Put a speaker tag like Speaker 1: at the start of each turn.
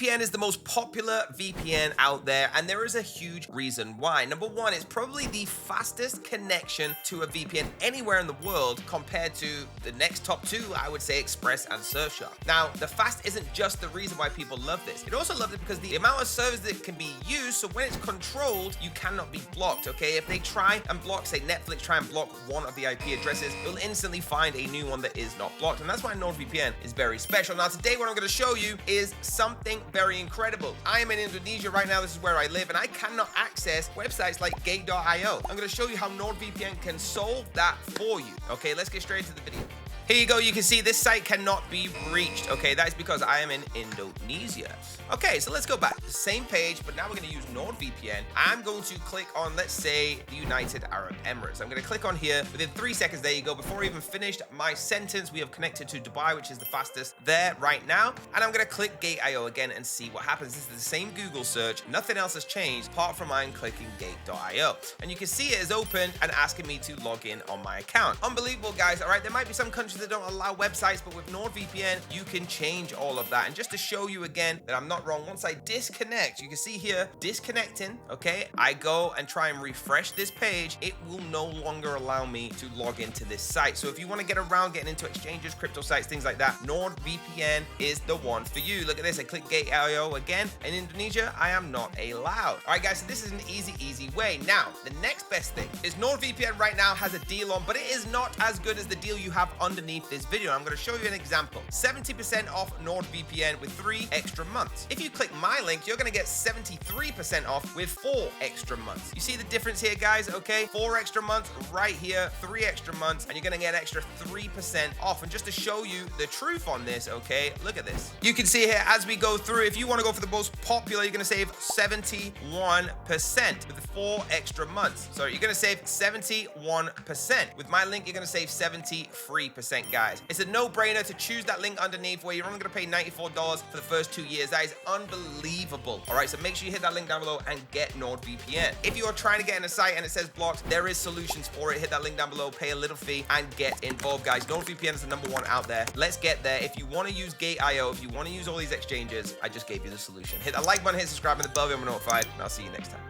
Speaker 1: NordVPN is the most popular VPN out there, and there is a huge reason why. Number one, it's probably the fastest connection to a VPN anywhere in the world compared to the next top two, I would say Express and Surfshark. Now, the fast isn't just the reason why people love this. It also love it because the amount of servers that can be used, so when it's controlled, you cannot be blocked, okay? If they try and block, say Netflix try and block one of the IP addresses, you'll instantly find a new one that is not blocked, and that's why NordVPN is very special. Now, today what I'm going to show you is something very incredible. I am in Indonesia right now. This is where I live, and I cannot access websites like gate.io. I'm going to show you how NordVPN can solve that for you. Okay, let's get straight into the video. Here you go. You can see this site cannot be reached. Okay, that is because I am in Indonesia. Okay, so let's go back. Same page, but now we're going to use NordVPN. I'm going to click on, let's say, the United Arab Emirates. I'm going to click on here. Within 3 seconds, there you go. Before I even finished my sentence, we have connected to Dubai, which is the fastest there right now. And I'm going to click Gate.io again and see what happens. This is the same Google search. Nothing else has changed apart from I'm clicking Gate.io. And you can see it is open and asking me to log in on my account. Unbelievable, guys. All right, there might be some countries that don't allow websites, but with NordVPN, you can change all of that. And just to show you again that I'm not wrong, once I disconnect, you can see here, disconnecting, okay? I go and try and refresh this page. It will no longer allow me to log into this site. So if you want to get around getting into exchanges, crypto sites, things like that, NordVPN is the one for you. Look at this. I click Gate.io again. In Indonesia, I am not allowed. All right, guys, so this is an easy way. Now, the next best thing is NordVPN right now has a deal on, but it is not as good as the deal you have underneath this video. I'm going to show you an example. 70% off NordVPN with 3 extra months. If you click my link, you're going to get 73% off with 4 extra months. You see the difference here, guys? Okay, 4 extra months right here, 3 extra months, and you're going to get an extra 3% off. And just to show you the truth on this, okay, look at this. You can see here as we go through, if you want to go for the most popular, you're going to save 71% with 4 extra months. So you're going to save 71%. With my link, you're going to save 73%, guys. It's a no-brainer to choose that link underneath where you're only going to pay $94 for the first 2 years. That is unbelievable. All right, so make sure you hit that link down below and get NordVPN. If you're trying to get in a site and it says blocked, there is solutions for it. Hit that link down below, pay a little fee, and get involved, guys. NordVPN is the #1 out there. Let's get there. If you want to use Gate.io, if you want to use all these exchanges, I just gave you the solution. Hit that like button, hit subscribe, and the bell if you're notified, and I'll see you next time.